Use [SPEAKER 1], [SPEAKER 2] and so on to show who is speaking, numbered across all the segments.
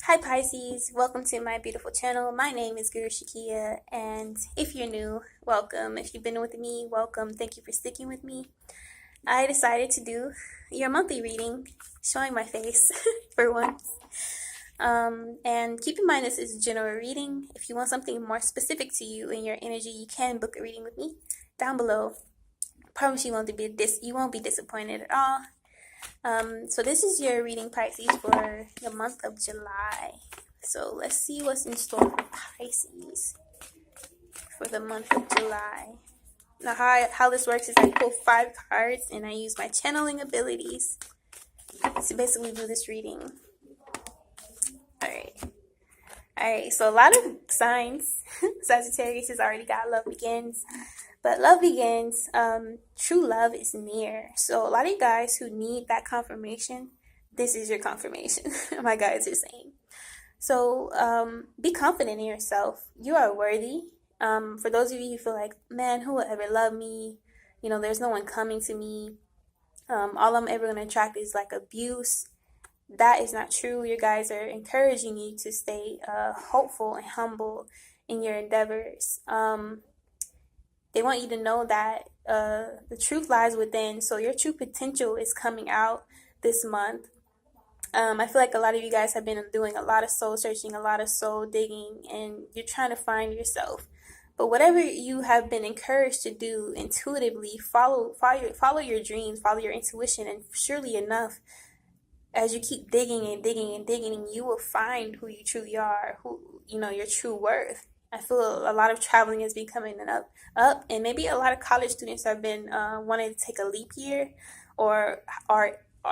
[SPEAKER 1] Hi Pisces, welcome to my beautiful channel. My name is Guru Shakia, and if you're new, welcome. If you've been with me, welcome. Thank you for sticking with me. I decided to do your monthly reading, showing my face for once. And keep in mind this is a general reading. If you want something more specific to you and your energy, you can book a reading with me down below. I promise you won't be disappointed at all. So this is your reading, Pisces, for the month of July. So let's see what's in store for Pisces for the month of July. Now how this works is I pull 5 cards and I use my channeling abilities to basically do this reading. Alright, so a lot of signs. Sagittarius has already got love begins. But love begins, true love is near. So a lot of you guys who need that confirmation, this is your confirmation, my guides are saying. So be confident in yourself. You are worthy. For those of you who feel like, man, who will ever love me? You know, there's no one coming to me. All I'm ever going to attract is like abuse. That is not true. Your guys are encouraging you to stay hopeful and humble in your endeavors. They want you to know that the truth lies within. So your true potential is coming out this month. I feel like a lot of you guys have been doing a lot of soul searching, a lot of soul digging, and you're trying to find yourself. But whatever you have been encouraged to do intuitively, follow your dreams, follow your intuition, and surely enough, as you keep digging and digging and digging, you will find who you truly are, your true worth. I feel a lot of traveling has been coming up, and maybe a lot of college students have been wanting to take a leap year, or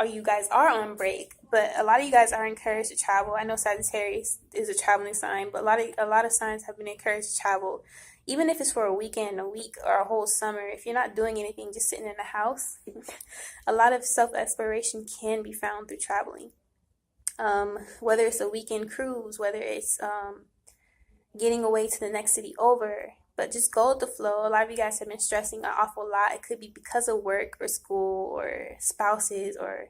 [SPEAKER 1] you guys are on break. But a lot of you guys are encouraged to travel. I know Sagittarius is a traveling sign, but a lot of signs have been encouraged to travel, even if it's for a weekend, a week, or a whole summer. If you're not doing anything, just sitting in the house, a lot of self-exploration can be found through traveling. Whether it's a weekend cruise, whether it's getting away to the next city over, but just go with the flow. A lot of you guys have been stressing an awful lot. It could be because of work or school or spouses, or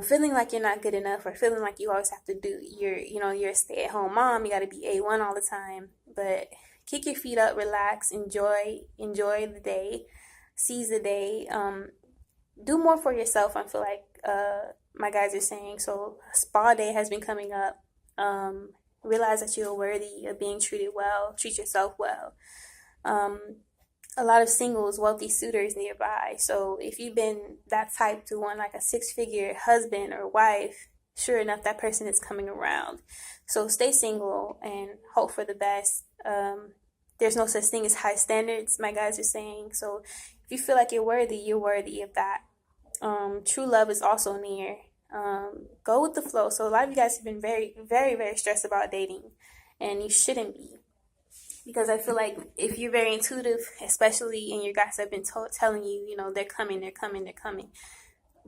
[SPEAKER 1] feeling like you're not good enough, or feeling like you always have to do you're a stay-at-home mom. You got to be A1 all the time. But kick your feet up, relax, enjoy the day, seize the day. Do more for yourself. I feel like my guys are saying. So spa day has been coming up. Realize that you're worthy of being treated well. Treat yourself well. A lot of singles, wealthy suitors nearby. So if you've been that type to want like a 6-figure husband or wife, sure enough, that person is coming around. So stay single and hope for the best. There's no such thing as high standards, my guys are saying. So if you feel like you're worthy of that. True love is also near. Go with the flow. So a lot of you guys have been very, very, very stressed about dating, and you shouldn't be, because I feel like if you're very intuitive, especially, and your guys have been telling you, they're coming,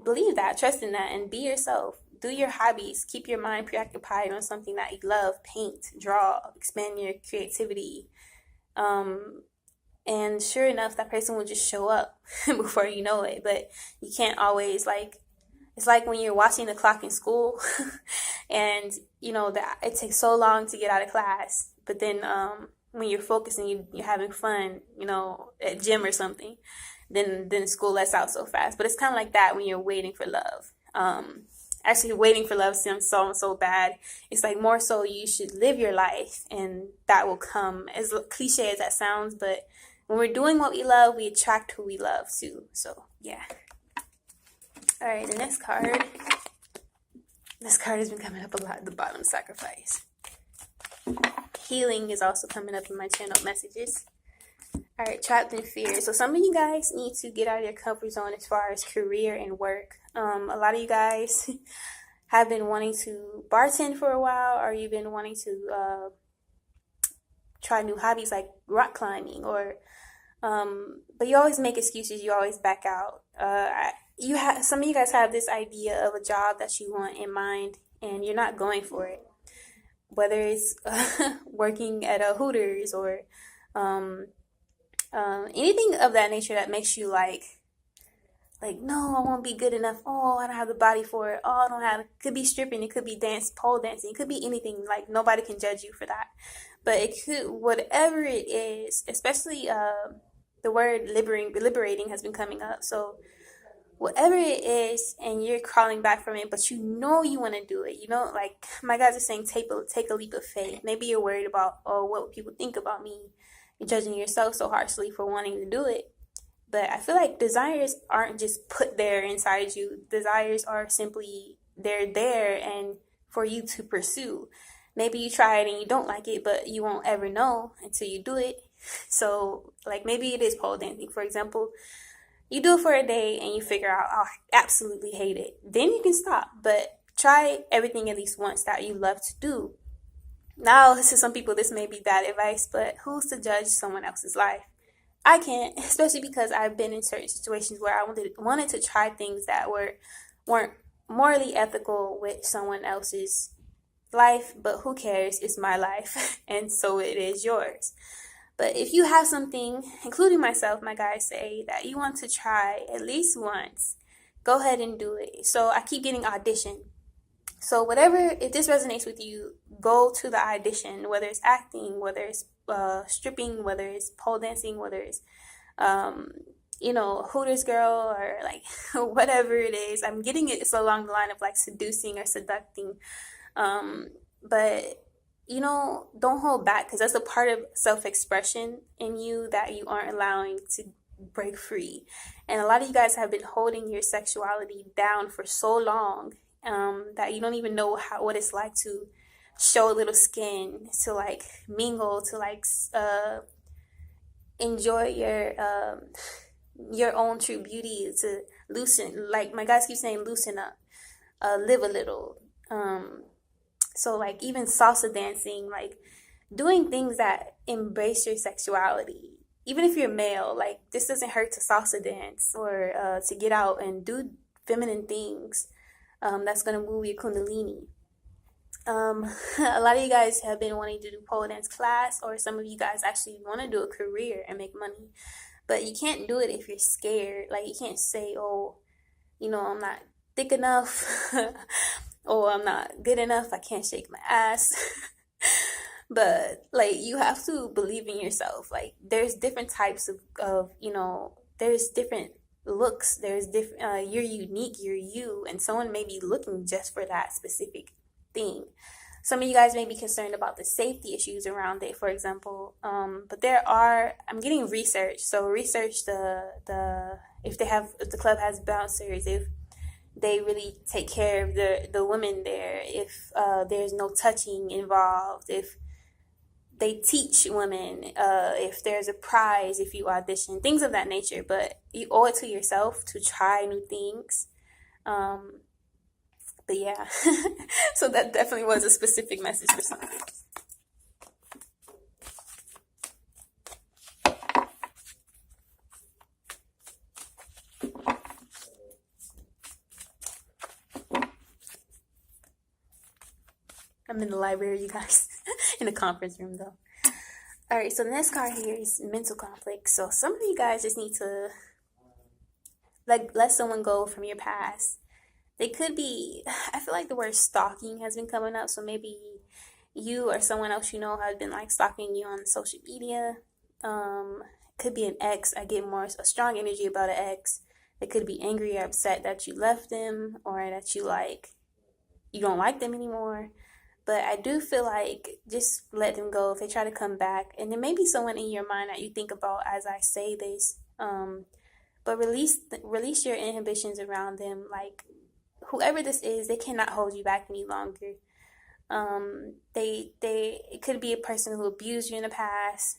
[SPEAKER 1] believe that, trust in that, and be yourself. Do your hobbies. Keep your mind preoccupied on something that you love. Paint, draw, expand your creativity. And sure enough, that person will just show up before you know it. But you can't always it's like when you're watching the clock in school and that it takes so long to get out of class, but then when you're focused and you're having fun, at gym or something, then school lets out so fast. But it's kind of like that when you're waiting for love. Actually, waiting for love sounds so bad. It's like more so you should live your life, and that will come. As cliche as that sounds, but when we're doing what we love, we attract who we love too. So yeah. All right, the next card. This card has been coming up a lot at the bottom. Sacrifice. Healing is also coming up in my channel messages. All right, trapped in fear. So some of you guys need to get out of your comfort zone as far as career and work. A lot of you guys have been wanting to bartend for a while, or you've been wanting to try new hobbies like rock climbing, or but you always make excuses. You always back out. Some of you guys have this idea of a job that you want in mind, and you're not going for it. Whether it's working at a Hooters or anything of that nature that makes you like Like, no, I won't be good enough. Oh, I don't have the body for it. Oh, I don't have. It could be stripping. It could be dance, pole dancing. It could be anything. Like, nobody can judge you for that. But it could, whatever it is, especially the word liberating has been coming up. So whatever it is, and you're crawling back from it, but you know you want to do it. You know, like my guys are saying, take a leap of faith. Maybe you're worried about, oh, what people think about me. You're judging yourself so harshly for wanting to do it. But I feel like desires aren't just put there inside you. Desires are simply, they're there and for you to pursue. Maybe you try it and you don't like it, but you won't ever know until you do it. So, like, maybe it is pole dancing, for example. You do it for a day and you figure out, oh, I absolutely hate it. Then you can stop. But try everything at least once that you love to do. Now, to some people, this may be bad advice, but who's to judge someone else's life? I can't, especially because I've been in certain situations where I wanted to try things that weren't morally ethical with someone else's life, but who cares? It's my life, and so it is yours. But if you have something, including myself, my guys say, that you want to try at least once, go ahead and do it. So I keep getting audition. So whatever, if this resonates with you, go to the audition, whether it's acting, whether it's stripping, whether it's pole dancing, whether it's, Hooters girl, or like whatever it is. I'm getting it, it's along the line of like seducing or seducting. But don't hold back, because that's a part of self-expression in you that you aren't allowing to break free. And a lot of you guys have been holding your sexuality down for so long that you don't even know what it's like to show a little skin, to like mingle, to like enjoy your own true beauty, to loosen, like my guys keep saying, loosen up, live a little. So like even salsa dancing, like doing things that embrace your sexuality. Even if you're male, like this doesn't hurt to salsa dance, or to get out and do feminine things. That's gonna move your kundalini. A lot of you guys have been wanting to do pole dance class, or some of you guys actually want to do a career and make money, but you can't do it if you're scared. Like you can't say, oh, I'm not thick enough, or I'm not good enough, I can't shake my ass. But like you have to believe in yourself. Like there's different types of there's different looks, there's different you're unique, you're you, and someone may be looking just for that specific thing. Some of you guys may be concerned about the safety issues around it, for example. But I'm getting research. So research if the club has bouncers, if they really take care of the women there, if there's no touching involved, if they teach women, if there's a prize if you audition, things of that nature. But you owe it to yourself to try new things. But yeah, so that definitely was a specific message for some. I'm in the library, you guys. In the conference room, though. All right, so the next card here is mental conflict. So some of you guys just need to let someone go from your past. They could be, I feel like the word stalking has been coming up. So maybe you or someone else has been like stalking you on social media. Could be an ex. I get a strong energy about an ex. They could be angry or upset that you left them, or that you don't like them anymore. But I do feel like just let them go if they try to come back. And there may be someone in your mind that you think about as I say this. But release your inhibitions around them. Like whoever this is, they cannot hold you back any longer. It could be a person who abused you in the past.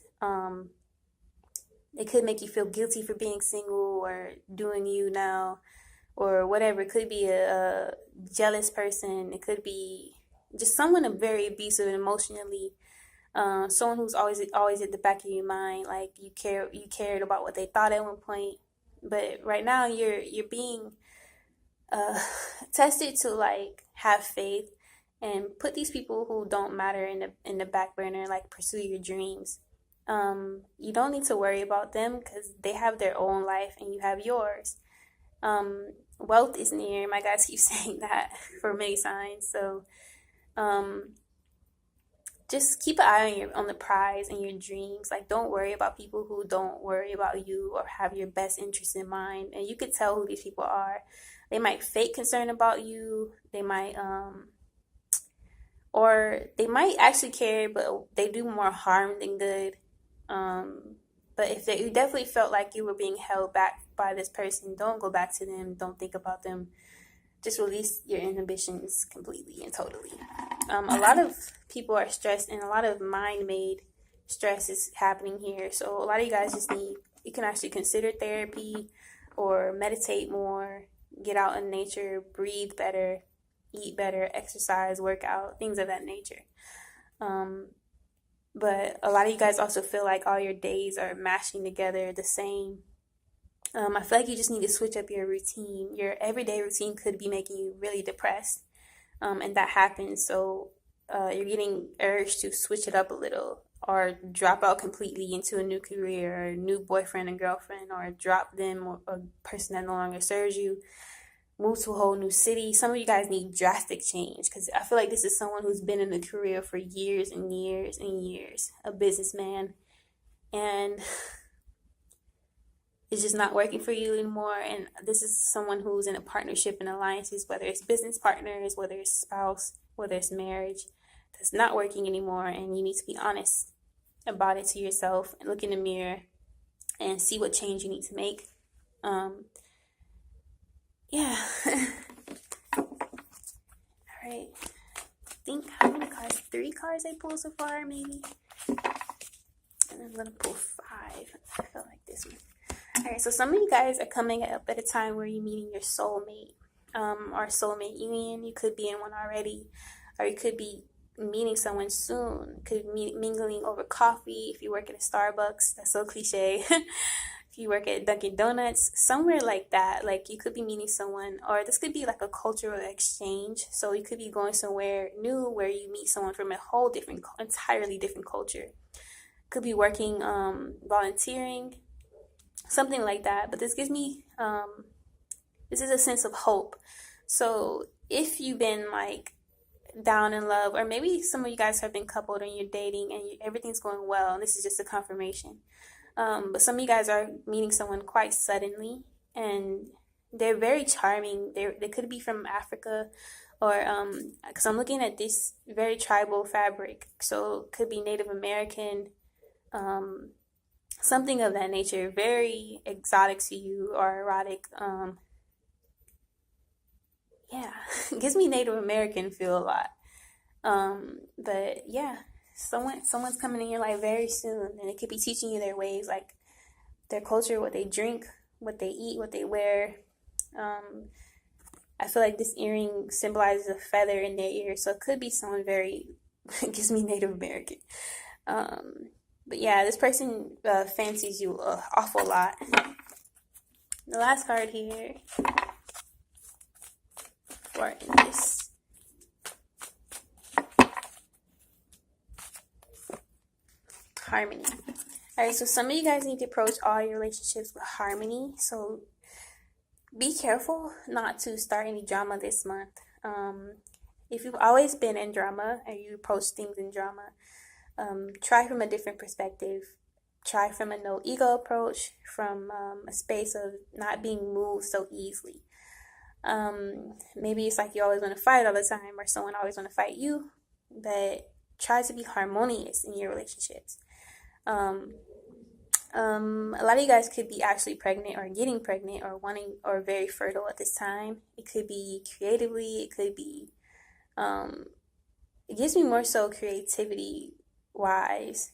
[SPEAKER 1] It could make you feel guilty for being single or doing you now, or whatever. It could be a jealous person. It could be just someone very abusive emotionally. Someone who's always at the back of your mind, like you cared about what they thought at one point, but right now you're being tested to like have faith and put these people who don't matter in the back burner. Like pursue your dreams. You don't need to worry about them because they have their own life and you have yours. Wealth is near. My guys keep saying that for many signs. So just keep an eye on the prize and your dreams. Like, don't worry about people who don't worry about you or have your best interest in mind. And you could tell who these people are. They might fake concern about you. They might or they might actually care, but they do more harm than good. But if you definitely felt like you were being held back by this person, don't go back to them. Don't think about them. Just release your inhibitions completely and totally. A lot of people are stressed, and a lot of mind-made stress is happening here. So a lot of you guys you can actually consider therapy or meditate more, get out in nature, breathe better, eat better, exercise, work out, things of that nature. But a lot of you guys also feel like all your days are mashing together the same. I feel like you just need to switch up your routine. Your everyday routine could be making you really depressed, and that happens. So you're getting urged to switch it up a little, or drop out completely into a new career, or a new boyfriend and girlfriend, or drop them, or a person that no longer serves you. Move to a whole new city. Some of you guys need drastic change, because I feel like this is someone who's been in a career for years and years and years, a businessman, and it's just not working for you anymore. And this is someone who's in a partnership and alliances, whether it's business partners, whether it's spouse, whether it's marriage, that's not working anymore. And you need to be honest about it to yourself and look in the mirror and see what change you need to make. Yeah. All right. I think how many cards? 3 cards I pulled so far, maybe. And I'm gonna pull 5. I feel like this one. Alright, so some of you guys are coming up at a time where you're meeting your soulmate, or soulmate union. You could be in one already, or you could be meeting someone soon. Could be mingling over coffee if you work at a Starbucks. That's so cliche. If you work at Dunkin' Donuts, somewhere like that. Like, you could be meeting someone, or this could be like a cultural exchange. So you could be going somewhere new where you meet someone from a whole entirely different culture. Could be working, volunteering, something like that. But this gives me this is a sense of hope. So if you've been like down in love, or maybe some of you guys have been coupled and you're dating and everything's going well, and this is just a confirmation, but some of you guys are meeting someone quite suddenly, and they're very charming. They could be from Africa, or because I'm looking at this very tribal fabric, so it could be Native American, something of that nature, very exotic to you, or erotic. Yeah, it gives me Native American feel a lot. But yeah, someone's coming in your life very soon, and it could be teaching you their ways, like their culture, what they drink, what they eat, what they wear. I feel like this earring symbolizes a feather in their ear, so it could be someone very it gives me Native American. But yeah, this person fancies you an awful lot. The last card here for this. Harmony. Alright, so some of you guys need to approach all your relationships with harmony. So be careful not to start any drama this month. If you've always been in drama and you approach things in drama, try from a different perspective. Try from a no ego approach, from a space of not being moved so easily. Maybe it's like you always want to fight all the time, or someone always want to fight you, but try to be harmonious in your relationships. A lot of you guys could be actually pregnant, or getting pregnant, or wanting, or very fertile at this time. It could be creatively, it could be, it gives me more so creativity wise.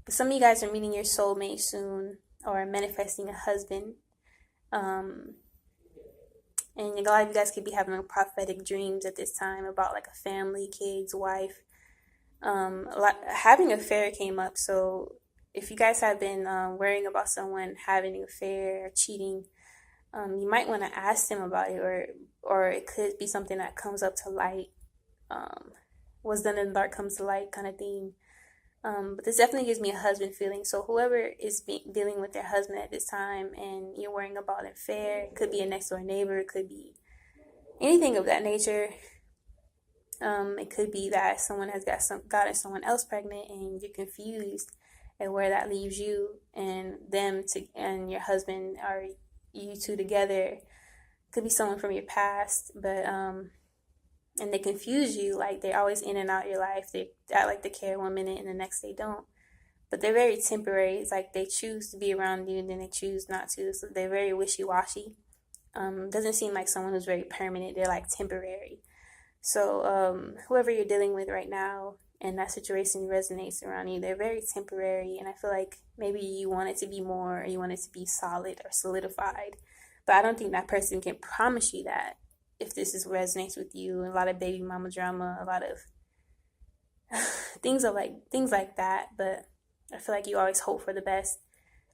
[SPEAKER 1] But some of you guys are meeting your soulmate soon, or manifesting a husband. And a lot of you guys could be having prophetic dreams at this time about like a family, kids, wife. Having an affair came up, so if you guys have been worrying about someone having an affair or cheating, you might want to ask them about it, or it could be something that comes up to light. What's done in the dark comes to light kind of thing. But this definitely gives me a husband feeling. So whoever is dealing with their husband at this time and you're worrying about an affair, it could be a next door neighbor, it could be anything of that nature. It could be that someone has gotten someone else pregnant and you're confused at where that leaves you and them and your husband, are you two together. Could be someone from your past, but and they confuse you. Like, they're always in and out your life. They act like they care one minute and the next they don't. But they're very temporary. It's like they choose to be around you and then they choose not to. So they're very wishy-washy. Doesn't seem like someone who's very permanent. They're like temporary. So whoever you're dealing with right now and that situation resonates around you, they're very temporary. And I feel like maybe you want it to be more, or you want it to be solid or solidified. But I don't think that person can promise you that if this resonates with you. A lot of baby mama drama, a lot of things like that. But I feel like you always hope for the best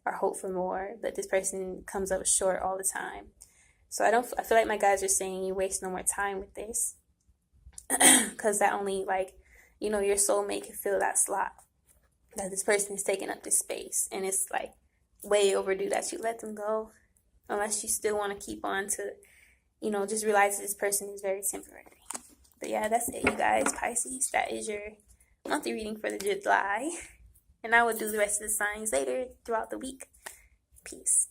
[SPEAKER 1] or hope for more, but this person comes up short all the time. So I feel like my guys are saying you waste no more time with this, because that only, like, you know, your soulmate can fill that slot that this person is taking up this space, and it's like way overdue that you let them go, unless you still want to keep on to, you know, just realize that this person is very temporary. But yeah, that's it, you guys. Pisces, that is your monthly reading for the July. And I will do the rest of the signs later throughout the week. Peace.